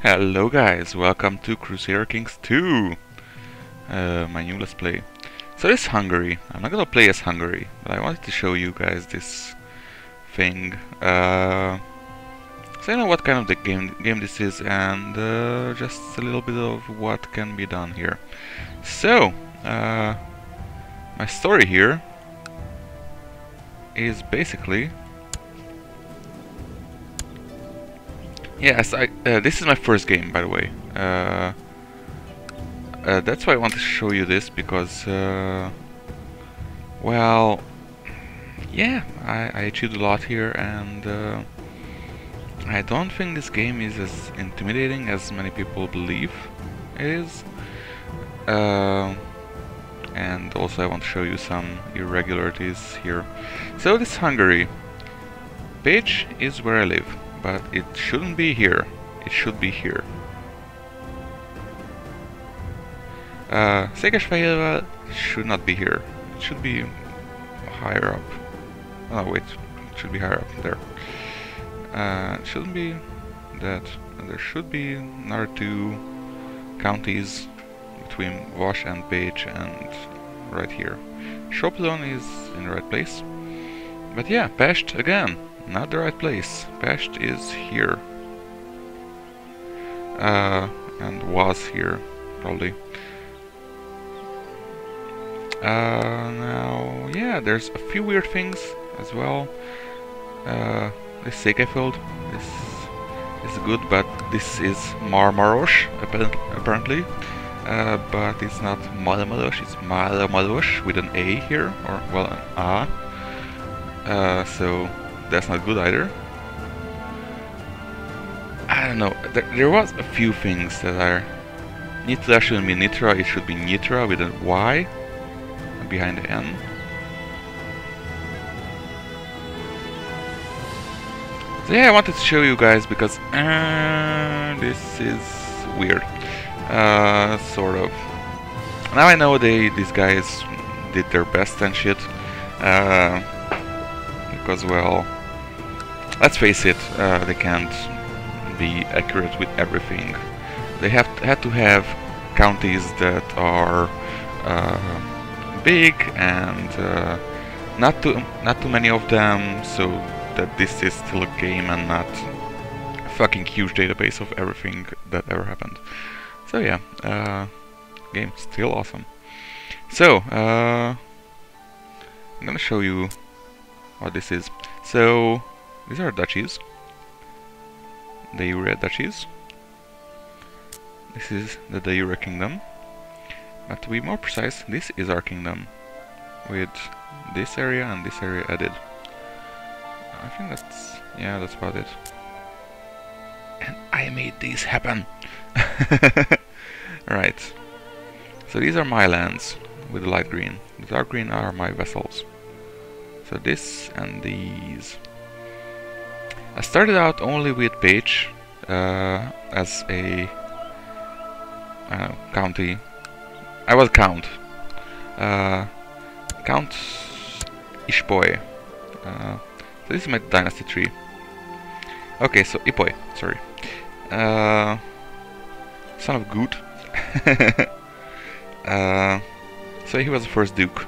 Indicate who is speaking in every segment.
Speaker 1: Hello guys, welcome to Crusader Kings II, my new Let's Play. So this is Hungary. I'm not gonna play as Hungary, but I wanted to show you guys this thing. So you know what kind of the game this is, and just a little bit of what can be done here. So, my story here is basically... Yes, this is my first game, by the way. That's why I want to show you this, because, well, yeah, I achieved a lot here, and I don't think this game is as intimidating as many people believe it is. And also I want to show you some irregularities here. So this is Hungary. Pécs is where I live. But it shouldn't be here. It should be here. Székesfehérvár should not be here. It should be higher up. Oh wait, it should be higher up there. It shouldn't be that. There should be another two counties between Vas and Pécs, and right here. Sopron is in the right place. But yeah, Pest again. Not the right place. Pest is here. And was here, probably. Now, yeah, there's a few weird things as well. This Guthkeled, this is good, but this is Marmaros, apparently. But it's not Marmaros, it's Marmaros with an A here, or, well, an A. So that's not good either. I don't know, there was a few things that are... Nitra shouldn't be Nitra, it should be Nitra with a Y behind the N. So yeah, I wanted to show you guys because this is weird. Sort of. Now I know these guys did their best and shit. Because, well, let's face it, they can't be accurate with everything. They had to have counties that are big and not too many of them, so that this is still a game and not a fucking huge database of everything that ever happened. So yeah, game still awesome. So I'm gonna show you what this is. So these are duchies, the Jure duchies. This is the de Jure kingdom, but to be more precise, this is our kingdom with this area and this area added. I think that's about it. And I made these happen. Right. So these are my lands with the light green. The dark green are my vassals. So this and these. I started out only with Pécs as a county. I was count. Count Ipoly. So this is my dynasty tree. Okay, so Ipoly, sorry. Son of Gut. So he was the first duke.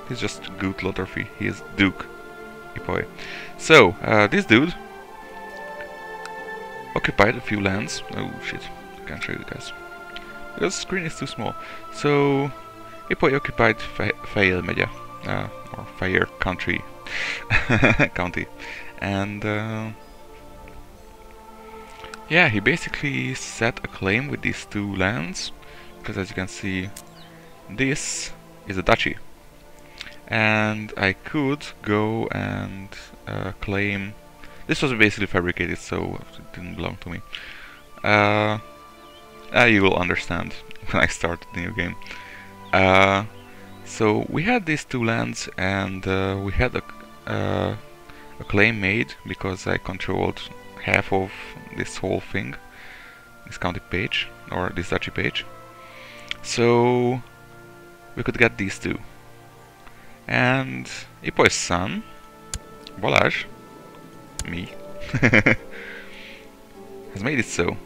Speaker 1: He's just Gut Lotharfi. He is Duke Ipoly. So, this dude occupied a few lands. Oh shit, I can't show you guys because the screen is too small. So, Ipoly occupied Fejér megye, or Fejér country, county, and yeah, he basically set a claim with these two lands, because as you can see, this is a duchy. And I could go and claim... This was basically fabricated, so it didn't belong to me. You will understand when I start the new game. So we had these two lands, and we had a claim made because I controlled half of this whole thing, this county Pécs, or this duchy Pécs. So we could get these two. And Ipoly's son, Balázs, me, has made it so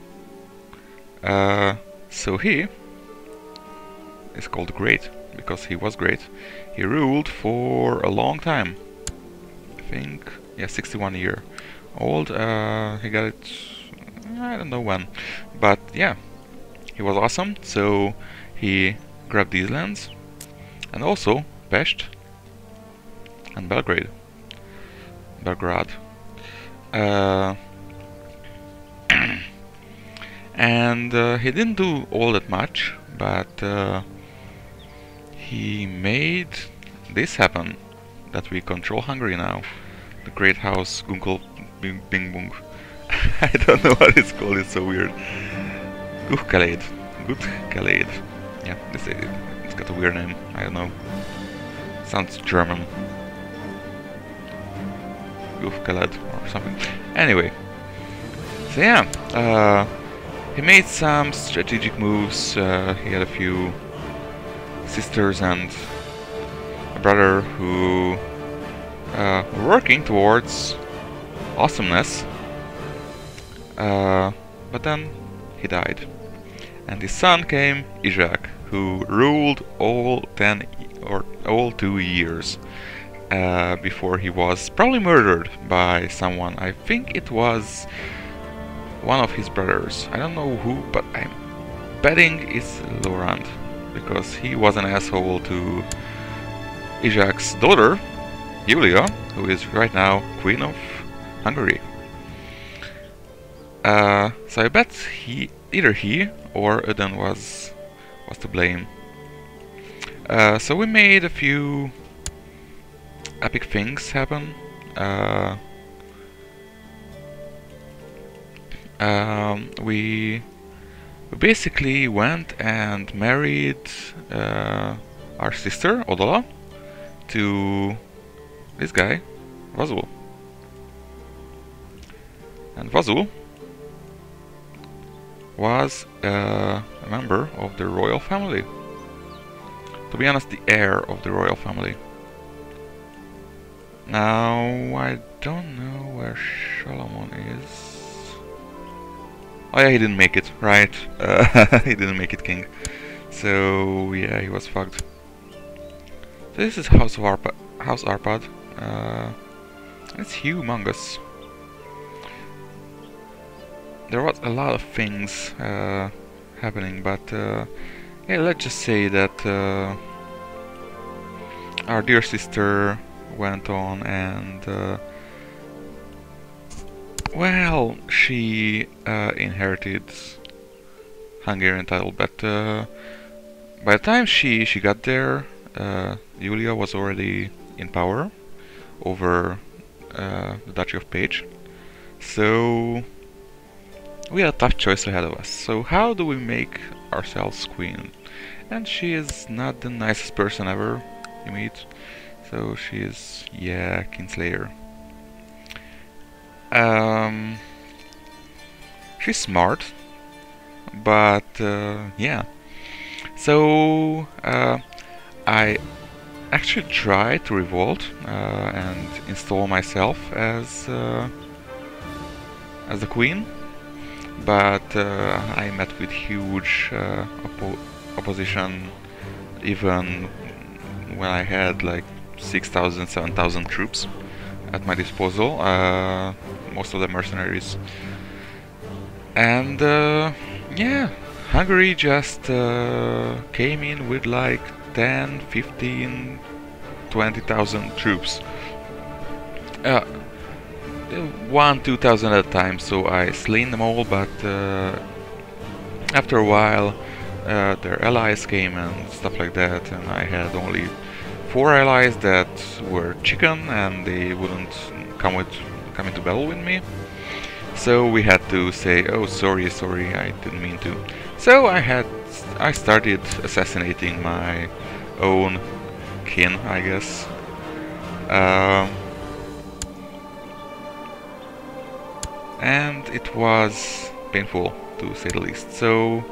Speaker 1: So he is called Great because he was great. He ruled for a long time. I think, yeah, 61 year old. He got it, I don't know when, but yeah, he was awesome. So he grabbed these lands, and also Pest and Belgrade. Belgrade. And he didn't do all that much, but he made this happen, that we control Hungary now. The Great House Guthkeled Bing Bung. I don't know what it's called, it's so weird. Guthkeled. Guthkeled. Yeah, it's got a weird name, I don't know. Sounds German. Guthkeled or something. Anyway. So yeah, he made some strategic moves. He had a few sisters and a brother who were working towards awesomeness, but then he died, and his son came, Isaac, who ruled all 2 years before he was probably murdered by someone. I think it was one of his brothers. I don't know who, but I'm betting it's Laurent, because he was an asshole to Isaac's daughter, Julia, who is right now Queen of Hungary. So I bet either he or Eden was to blame. So we made a few epic things happen. We basically went and married our sister Odola to this guy, Vazul. And Vazul was a member of the royal family. To be honest, the heir of the royal family. Now, I don't know where Solomon is. Oh yeah, he didn't make it, right. He didn't make it king. So yeah, he was fucked. So this is House Arpad. It's humongous. There was a lot of things happening, but yeah, let's just say that our dear sister went on and well, she inherited Hungarian title, but by the time she got there, Julia was already in power over the Duchy of Page. So we had a tough choice ahead of us. So how do we make ourselves queen? And she is not the nicest person ever you meet. So she is, yeah, Kinslayer. She's smart, but yeah. So I actually tried to revolt and install myself as the queen, but I met with huge opposition, even when I had like 6,000, 7,000 troops at my disposal, most of them mercenaries. And yeah, Hungary just came in with like 10, 15, 20,000 troops. 1-2,000 at a time, so I slain them all, but after a while their allies came and stuff like that, and I had only 4 allies that were chicken and they wouldn't come into battle with me. So we had to say, oh, sorry, I didn't mean to. So I started assassinating my own kin, I guess. And it was painful, to say the least. So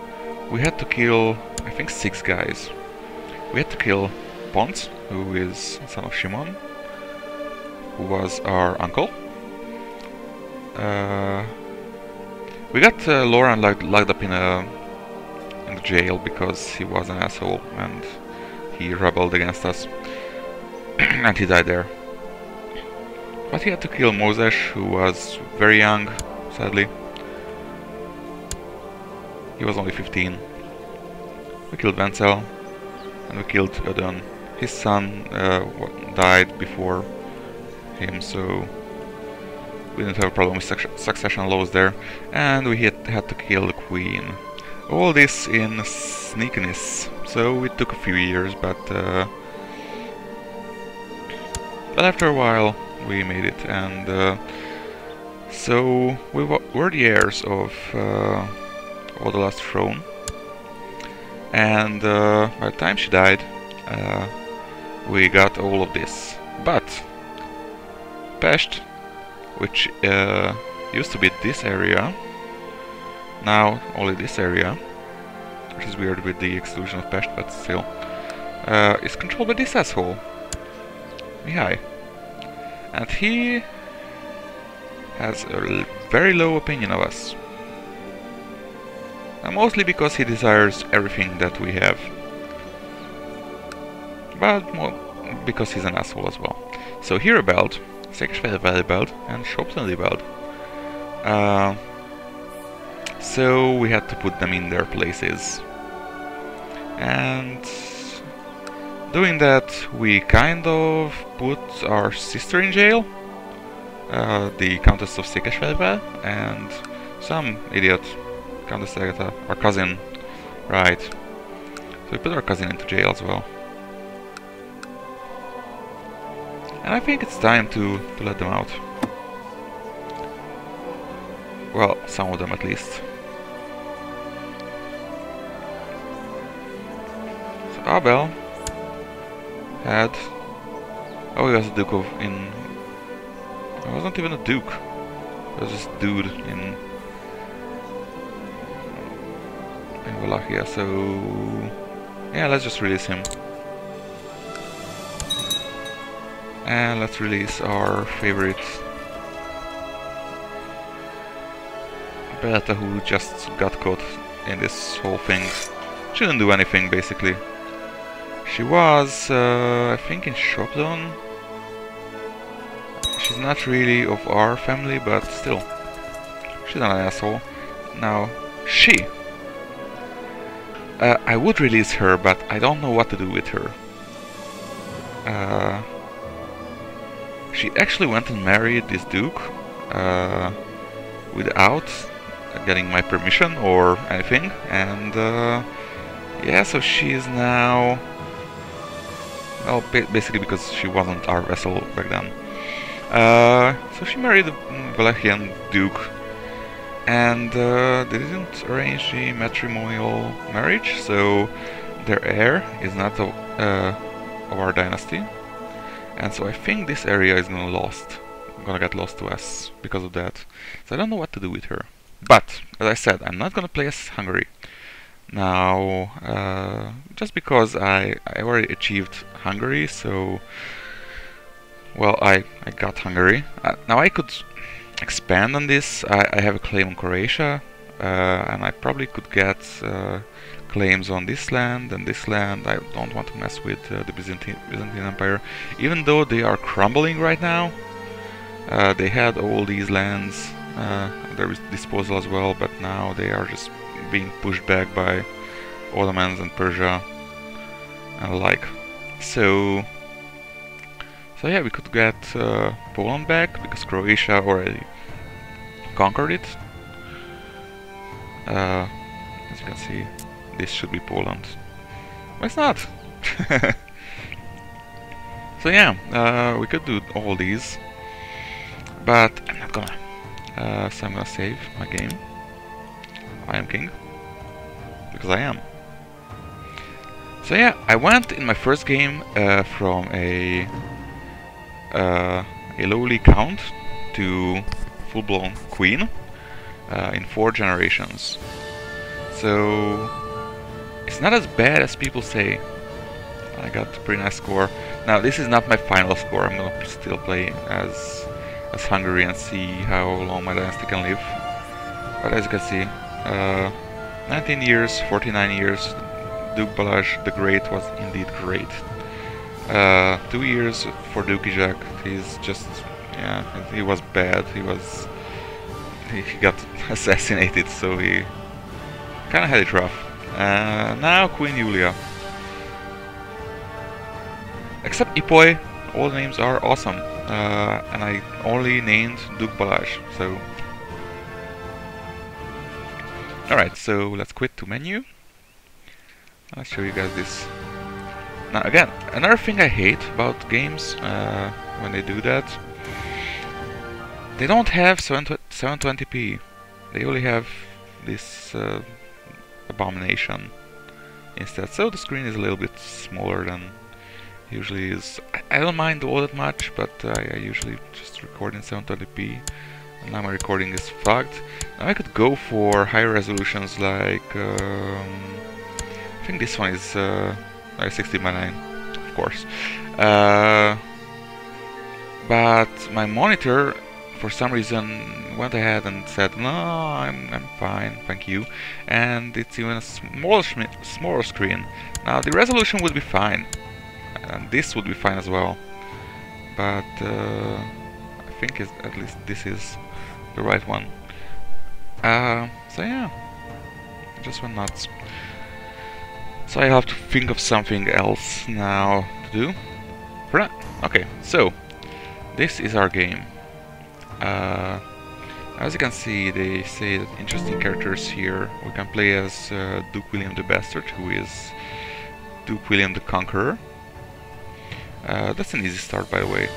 Speaker 1: we had to kill, I think, 6 guys. We had to kill Pons, who is son of Shimon, who was our uncle. We got Lauren locked up in a in jail because he was an asshole and he rebelled against us. And he died there. But he had to kill Moses, who was very young, sadly. He was only 15. We killed Wenzel, and we killed Ödön. His son died before him, so we didn't have a problem with succession laws there. And we had to kill the queen. All this in sneakiness, so it took a few years, but after a while we made it, and so we were the heirs of the last throne. And by the time she died, we got all of this. But Pest, which used to be this area, now only this area, which is weird with the exclusion of Pest, but still, is controlled by this asshole, Mihai. And he has a very low opinion of us. Mostly because he desires everything that we have. But more because he's an asshole as well. So he rebelled, Székesfehérvár rebelled, and Schopflin rebelled. So we had to put them in their places. And doing that, we kind of put our sister in jail, the Countess of Székesfehérvár, and some idiot, Countess Agatha, our cousin, right. So we put our cousin into jail as well. And I think it's time to let them out. Well, some of them at least. So Abel had... Oh, he was a duke of... in... He wasn't even a duke. He was just a dude in Wallachia, so... yeah, let's just release him. And let's release our favorite Beata, who just got caught in this whole thing. She didn't do anything, basically. She was, I think, in Shopdon. She's not really of our family, but still. She's not an asshole. Now, she. I would release her, but I don't know what to do with her. She actually went and married this duke without getting my permission or anything, and yeah, so she is now, well, basically because she wasn't our vessel back then. So she married a Wallachian duke, and they didn't arrange the matrimonial marriage, so their heir is not of our dynasty. And so I think this area is gonna get lost to us because of that. So I don't know what to do with her. But, as I said, I'm not gonna play as Hungary. Now, just because I already achieved Hungary, so... well, I got Hungary. Now I could expand on this. I have a claim on Croatia, and I probably could get claims on this land and this land. I don't want to mess with the Byzantine Empire, even though they are crumbling right now. They had all these lands at their disposal as well, but now they are just being pushed back by Ottomans and Persia and the like. So yeah, we could get Poland back because Croatia already conquered it. As you can see, this should be Poland. But it's not! So yeah, we could do all these, but I'm not gonna. So I'm gonna save my game. I am king, because I am. So yeah, I went in my first game from a lowly count to full-blown queen in 4 generations. So it's not as bad as people say. I got a pretty nice score. Now this is not my final score. I'm gonna still play as Hungary and see how long my dynasty can live. But as you can see, 19 years, 49 years, Duke Balázs the Great was indeed great. 2 years for Duke Jack, he's just, yeah, he was bad, he got assassinated, so he kinda had it rough. Now Queen Julia. Except Ipoi, all the names are awesome, and I only named Duke Balázs, so... Alright, so let's quit to menu. I'll show you guys this. Now again, another thing I hate about games when they do that, they don't have 720p. They only have this abomination instead, so the screen is a little bit smaller than usually is. I don't mind all that much, but I usually just record in 720p. And now my recording is fucked. Now I could go for higher resolutions, like I think this one is 60:9, of course. But my monitor, for some reason, went ahead and said, "No, I'm fine, thank you." And it's even a smaller screen. Now the resolution would be fine, and this would be fine as well. But I think at least this is the right one. So yeah, I just went nuts. So I have to think of something else now to do. Okay, so this is our game. As you can see, they say that interesting characters here. We can play as Duke William the Bastard, who is Duke William the Conqueror. That's an easy start, by the way.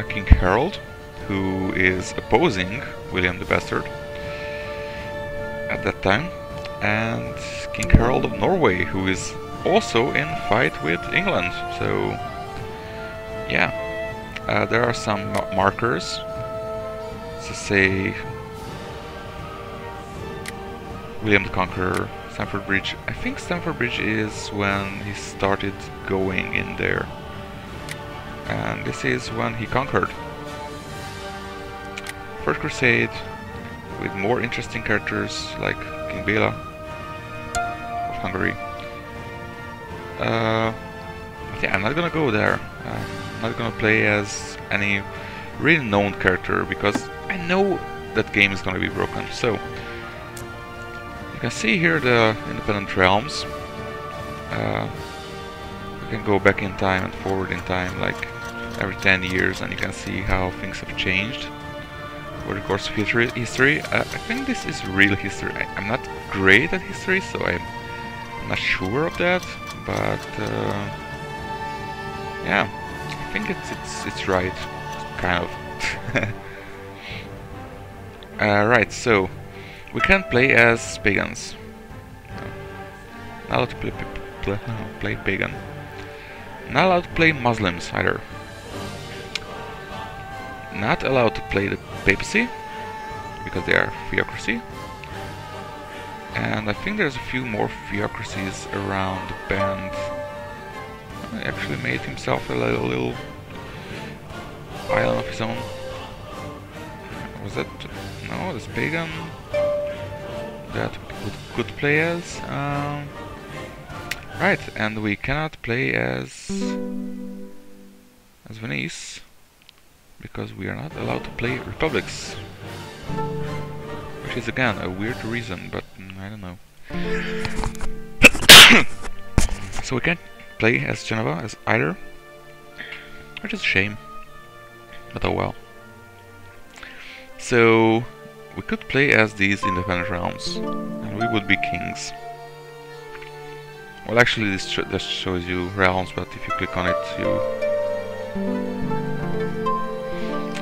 Speaker 1: King Harold, who is opposing William the Bastard at that time, and King Harold of Norway, who is also in fight with England. So yeah, there are some markers to say William the Conqueror, Stamford Bridge. I think Stamford Bridge is when he started going in there, and this is when he conquered. First Crusade, with more interesting characters like King Bela of Hungary. But yeah, I'm not gonna go there. I'm not gonna play as any really known character, because I know that game is gonna be broken. So you can see here the independent realms. You can go back in time and forward in time, like every 10 years, and you can see how things have changed over the course of history. I think this is real history. I'm not great at history, so I'm not sure of that, but yeah, I think it's right, kind of. Right, so we can't play as pagans. Not allowed to play pagan. Not allowed to play Muslims either. Not allowed to play the papacy, because they are theocracy. And I think there's a few more theocracies around the band. He actually made himself a little island of his own. Was that... no, that's pagan. That could play as... right, and we cannot play as Venice, because we are not allowed to play republics. Which is again a weird reason, but I don't know. So we can't play as Geneva as either, which is a shame, but oh well. So we could play as these independent realms, and we would be kings. Well, actually this just shows you realms, but if you click on it,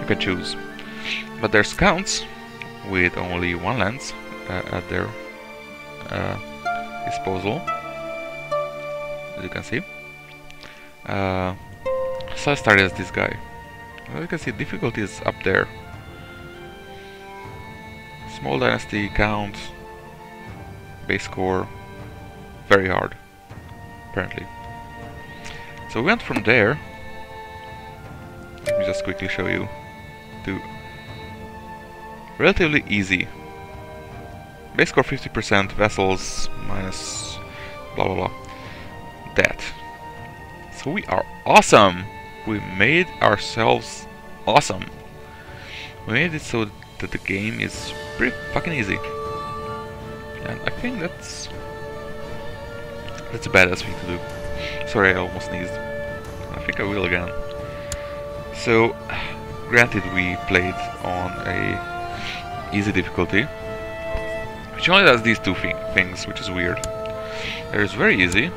Speaker 1: you can choose. But there's counts with only one lens at their disposal, as you can see. So I started as this guy. As you can see, difficulty is up there. Small dynasty, count, base score, very hard, apparently. So we went from there, let me just quickly show you, to relatively easy. base score 50%, vessels minus blah blah blah. That. So we are awesome! We made ourselves awesome. We made it so that the game is pretty fucking easy. And I think that's a badass thing to do. Sorry, I almost sneezed. I think I will again. So, granted we played on a easy difficulty, which only does these two things, which is weird. There's very easy,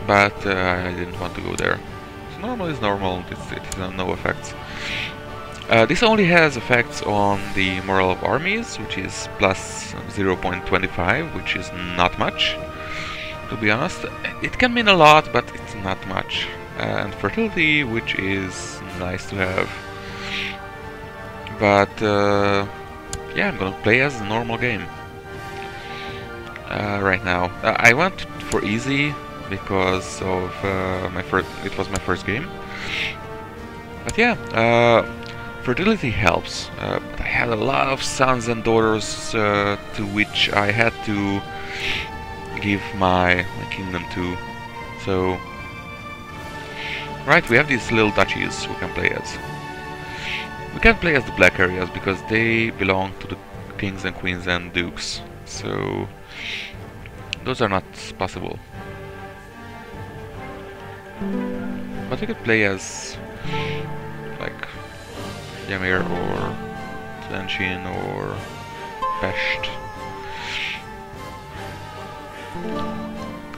Speaker 1: but I didn't want to go there. So normal is normal, it has no effects. This only has effects on the morale of armies, which is plus 0.25, which is not much, to be honest. It can mean a lot, but it's not much. And fertility, which is nice to have. But yeah, I'm gonna play as a normal game right now. I went for easy because of it was my first game. But yeah, fertility helps. I had a lot of sons and daughters to which I had to give my kingdom to. So, right, we have these little duchies we can play as. We can't play as the black areas because they belong to the kings and queens and dukes. So, those are not possible. But we could play as like Yamir or Tlanchin or Pest.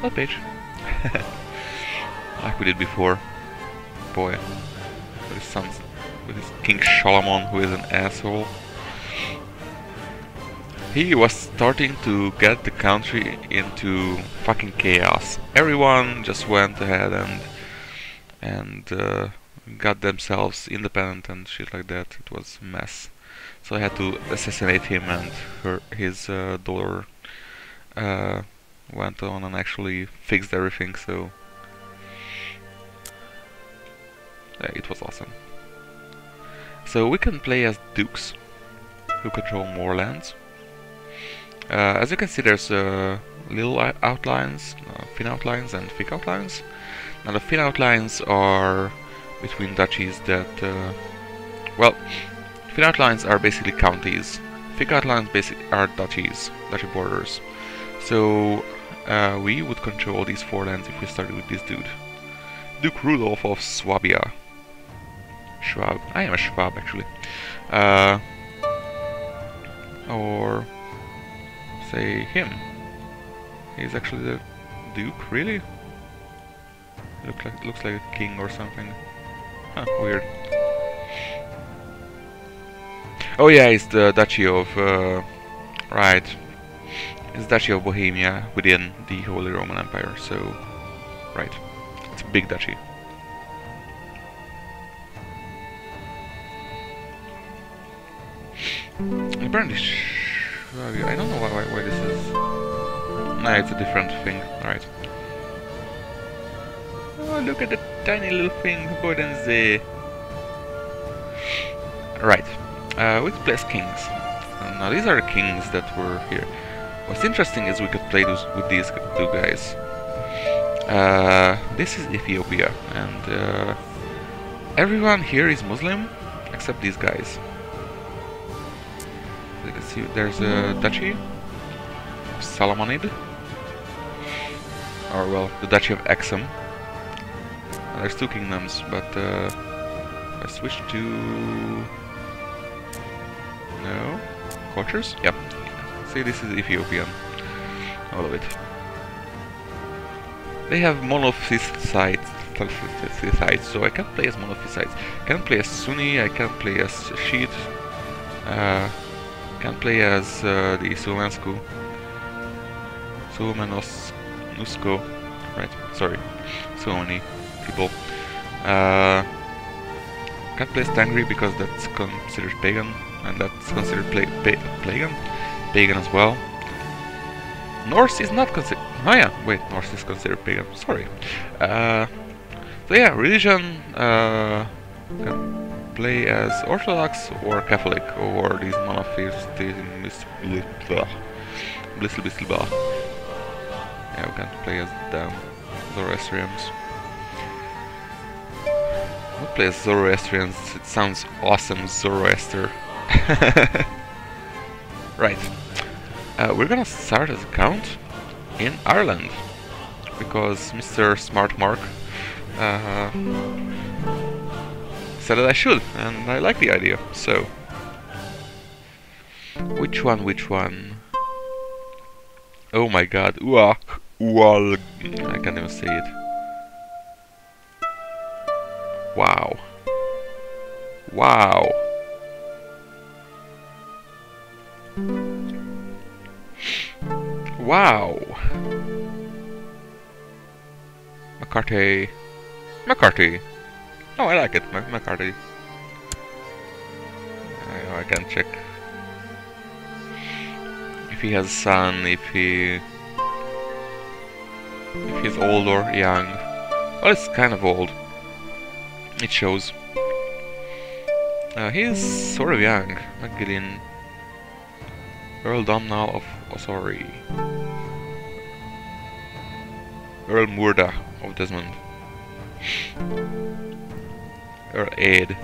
Speaker 1: What page? Like we did before. Boy. With his sons, with his King Solomon, who is an asshole. He was starting to get the country into fucking chaos. Everyone just went ahead and got themselves independent and shit like that. It was a mess. So I had to assassinate him, and his daughter went on and actually fixed everything. So it was awesome. So we can play as dukes who control more lands. As you can see, there's little outlines, thin outlines and thick outlines. Now the thin outlines are between duchies that, well, thin outlines are basically counties. Thick outlines are duchies, duchy borders. So we would control these four lands if we started with this dude. Duke Rudolf of Swabia. Schwab. I am a Schwab, actually. Or say him. He's actually the Duke, really? Looks like a king or something. Huh, weird. Oh yeah, it's the Duchy of right. It's the Duchy of Bohemia within the Holy Roman Empire, so right. It's a big duchy. Apparently I don't know why this is. Nah, it's a different thing. Alright. Oh, look at the tiny little thing, Bodense. Right. We could play as kings. Now these are the kings that were here. What's interesting is we could play with these two guys. This is Ethiopia, and everyone here is Muslim except these guys. You can see there's a duchy of Salamonid, or well, the Duchy of Exum. There's two kingdoms, but I switch to no cultures. Yep. See, this is Ethiopian. All of it. They have monophysite sites, so I can't play as monophysite. I can play as Sunni. I can play as Shiite. Can play as the Sulmansku. Sulmanosnusko. Right, sorry. So many people. Can't play as Tangri because that's considered pagan, and that's considered pagan as well. Norse is not considered. Oh yeah, wait, Norse is considered pagan. Sorry. So yeah, religion. Can play as Orthodox or Catholic or these monotheists. Blah. Yeah, we can play as the Zoroastrians. We'll play as Zoroastrians. It sounds awesome, Zoroaster. Right. We're gonna start an account in Ireland because Mr. Smart Mark said that I should, and I like the idea. So, which one? Oh my god, I can't even say it. Wow. Mac Cartaigh. Oh, I like it, Mac Cartaigh. I can check if he has a son, if he's old or young. Well, it's kind of old. It shows. He's sort of young. Magdalene, Earl Domhnall of Ossory, Earl Murda of Desmond, Earl Aid.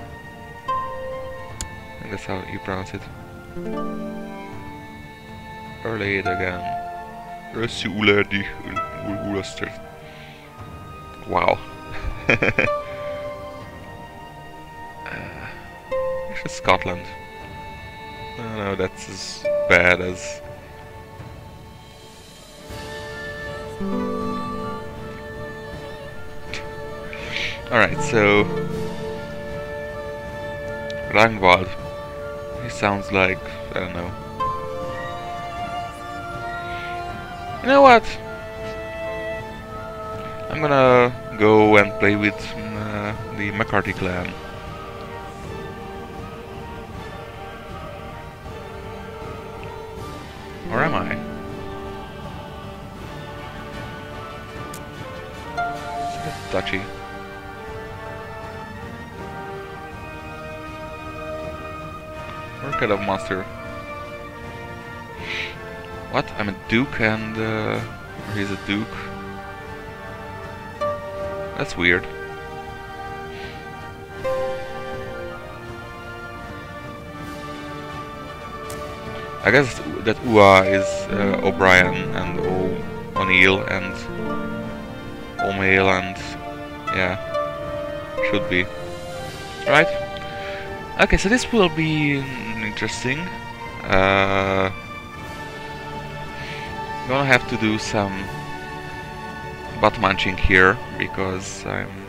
Speaker 1: I think that's how you pronounce it. Earl Aid again. Wow. Actually, Scotland. No, that's as bad as. Alright, so Rangvad. He sounds like, I don't know. You know what? I'm gonna go and play with the Mac Cartaigh clan. Or am I? It's touchy. What kind of monster? What? I'm a duke and he's a duke. That's weird. I guess that Ua is O'Brien and O'Neill and O'Mail and yeah, should be. Right? Okay, so this will be interesting. Gonna have to do some butt munching here because I'm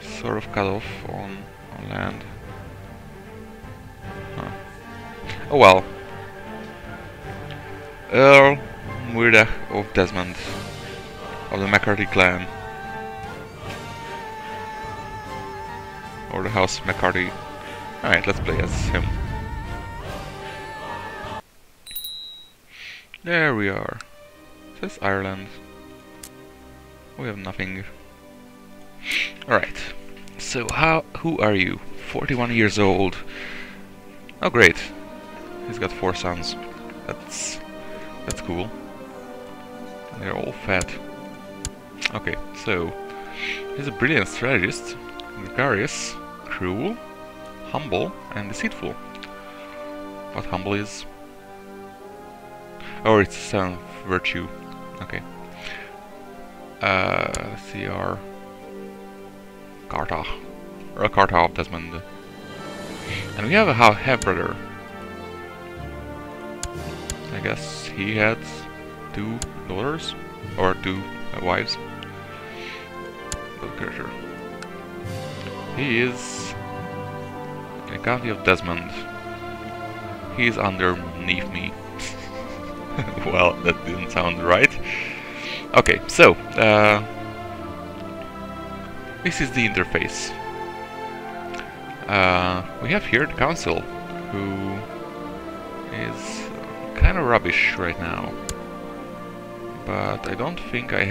Speaker 1: sort of cut off on land. Huh. Oh well. Earl Murda of Desmond of the Mac Cartaigh clan, or the House Mac Cartaigh. Alright, let's play as him. There we are. This is Ireland. We have nothing. Alright. So who are you? 41 years old. Oh great. He's got 4 sons. That's cool. And they're all fat. Okay, so he's a brilliant strategist, gregarious, cruel, humble, and deceitful. What humble is? Oh, it's some virtue. Okay. Let's see our Cartaigh, or Cartaigh of Desmond, and we have a half-brother. I guess he had 2 daughters or 2 wives. Good character. He is in the county of Desmond. He is underneath me. Well, that didn't sound right. Okay, so this is the interface. We have here the council, who is kind of rubbish right now, but I don't think I have